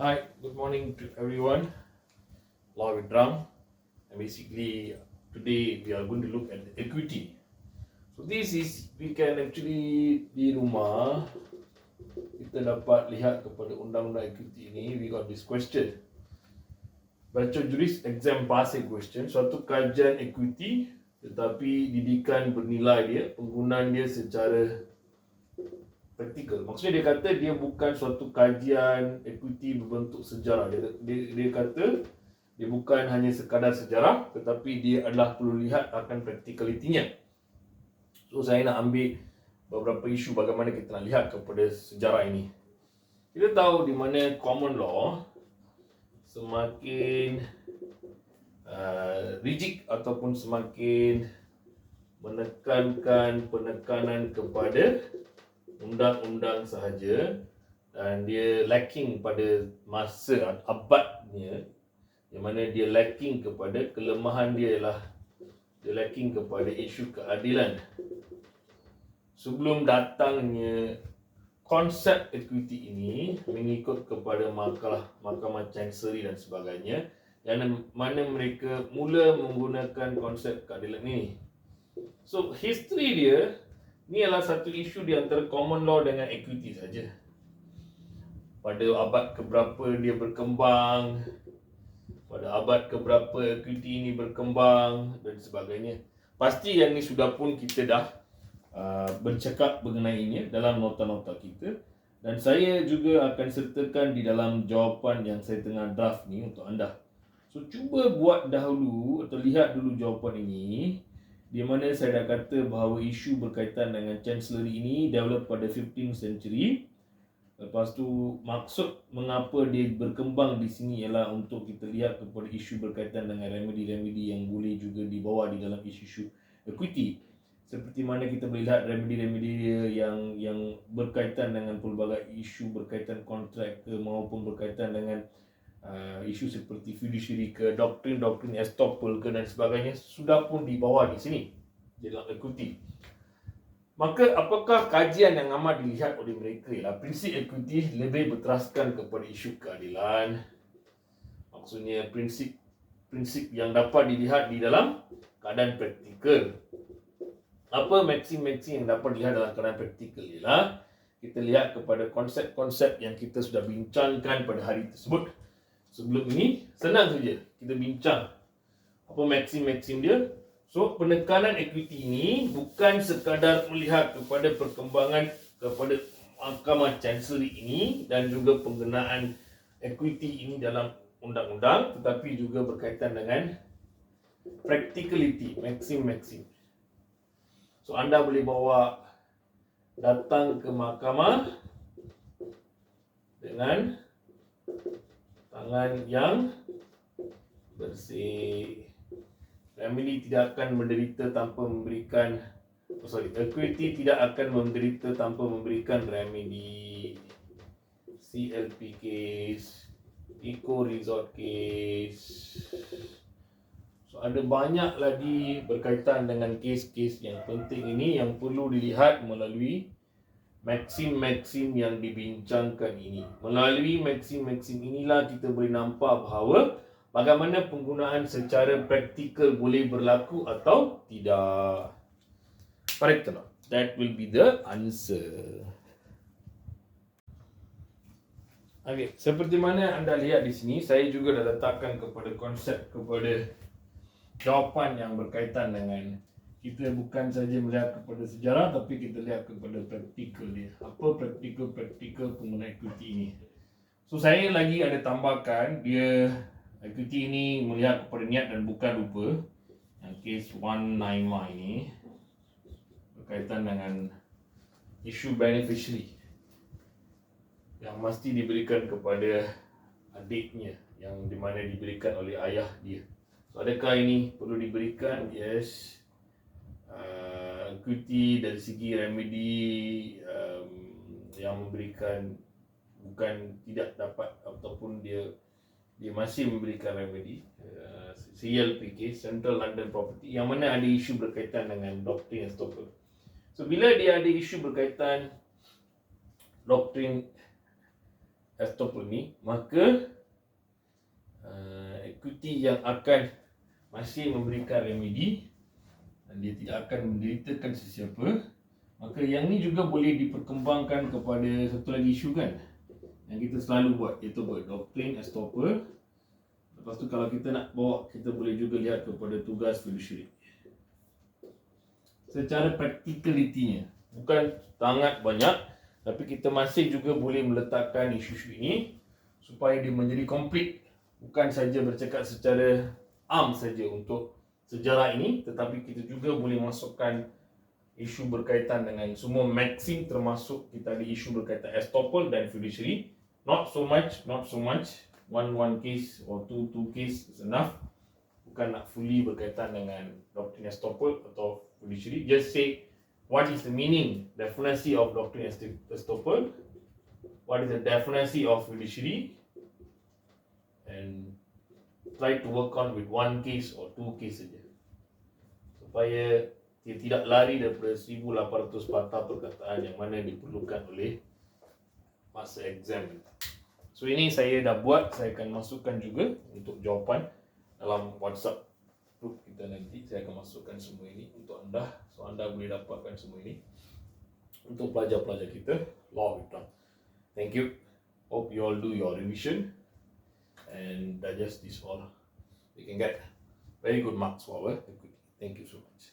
Hi, good morning to everyone. Law with Ram. And basically, today we are going to look at the equity. So this is, we can actually di rumah, kita dapat lihat kepada undang-undang equity ini, we got this question. Baca juris exam passing question, suatu kajian equity tetapi didikan bernilai dia, penggunaan dia secara praktikal. Maksudnya dia kata dia bukan suatu kajian equity berbentuk sejarah. Dia kata dia bukan hanya sekadar sejarah, tetapi dia adalah perlu lihat akan praktikalitinya. So saya nak ambil beberapa isu bagaimana kita nak lihat kepada sejarah ini. Kita tahu di mana common law semakin rigid ataupun semakin menekankan penekanan kepada undang-undang sahaja, dan dia lacking pada masa abadnya, yang mana dia lacking kepada kelemahan dia ialah dia lacking kepada isu keadilan. Sebelum datangnya konsep equity ini mengikut kepada mahkamah chancery dan sebagainya, yang mana mereka mula menggunakan konsep keadilan ini. So history dia ni adalah satu isu di antara common law dengan equity saja. Pada abad keberapa dia berkembang, pada abad keberapa equity ini berkembang dan sebagainya. Pasti yang ni sudah pun kita dah bercakap mengenainya dalam nota-nota kita, dan saya juga akan sertakan di dalam jawapan yang saya tengah draft ni untuk anda. So cuba buat dahulu atau lihat dulu jawapan ini, di mana saya dah kata bahawa isu berkaitan dengan chancellery ini develop pada 15th century. Lepas tu maksud mengapa dia berkembang di sini ialah untuk kita lihat kepada isu berkaitan dengan remedy-remedy yang boleh juga dibawa di dalam isu-isu equity. Seperti mana kita melihat remedy-remedy dia yang berkaitan dengan pelbagai isu berkaitan kontrak ke, maupun berkaitan dengan isu seperti fiduciary ke, doktrin estoppel ke dan sebagainya, sudah pun dibawa di sini dalam equity. Maka apakah kajian yang amat dilihat oleh mereka ialah prinsip equity lebih berteraskan kepada isu keadilan. Maksudnya prinsip yang dapat dilihat di dalam keadaan praktikal. Apa maksim-maksim yang dapat dilihat dalam keadaan praktikal ialah kita lihat kepada konsep-konsep yang kita sudah bincangkan pada hari tersebut. Sebelum ini, senang saja kita bincang apa maksim-maksim dia. So, penekanan equity ini bukan sekadar melihat kepada perkembangan kepada mahkamah chancery ini dan juga penggunaan equity ini dalam undang-undang, tetapi juga berkaitan dengan practicality, maksim-maksim. So, anda boleh bawa datang ke mahkamah dengan tangan yang bersih. Family tidak akan menderita tanpa memberikan equity tidak akan menderita tanpa memberikan remedy. CLP case, Eco Resort case. So ada banyak lagi berkaitan dengan kes-kes yang penting ini yang perlu dilihat melalui maksim-maksim yang dibincangkan ini. Melalui maksim-maksim inilah kita boleh nampak bahawa bagaimana penggunaan secara praktikal boleh berlaku atau tidak. Correct or not? That will be the answer. Okay, seperti mana anda lihat di sini, saya juga dah letakkan kepada konsep kepada jawapan yang berkaitan dengan kita bukan saja melihat kepada sejarah, tapi kita lihat kepada praktikal dia. Apa praktikal penggunaan equity ini? So saya lagi ada tambahkan dia equity ini melihat kepada niat dan bukan rupa. Yang kes 195 ini berkaitan dengan isu beneficiary yang mesti diberikan kepada adiknya, yang dimana diberikan oleh ayah dia. So adakah ini perlu diberikan? Yes. Equity dari segi remedy yang memberikan bukan tidak dapat ataupun dia masih memberikan remedy. CLPK, Central London Property, yang mana ada isu berkaitan dengan doktrin estoppel. So bila dia ada isu berkaitan doktrin estoppel ni, maka equity yang akan masih memberikan remedi dan dia tidak akan menderitakan sesiapa. Maka yang ni juga boleh diperkembangkan kepada satu lagi isu kan, yang kita selalu buat, iaitu buat doktrin estoppel. Lepas tu kalau kita nak bawa, kita boleh juga lihat kepada tugas fiduciary. Secara practicality-nya, bukan sangat banyak, tapi kita masih juga boleh meletakkan isu-isu ini supaya dia menjadi komplit. Bukan saja bercakap secara am saja untuk sejarah ini, tetapi kita juga boleh masukkan isu berkaitan dengan semua maxim, termasuk kita ada isu berkaitan estoppel dan fiduciary. Not so much one case or two case is enough. Bukan nak fully berkaitan dengan doktrin estoppel atau fiduciary. Just say what is the meaning, definition of doktrin estoppel, what is the definition of fiduciary, and try to work on with one case or two case saja, supaya dia tidak lari daripada 1800 patah perkataan yang mana diperlukan oleh masa exam. So ini saya dah buat, saya akan masukkan juga untuk jawapan dalam WhatsApp group kita nanti. Saya akan masukkan semua ini untuk anda, so anda boleh dapatkan semua ini untuk pelajar-pelajar kita law Islam. Thank you. Hope you all do your revision and digest this all. We can get very good marks for our equity. Thank you so much.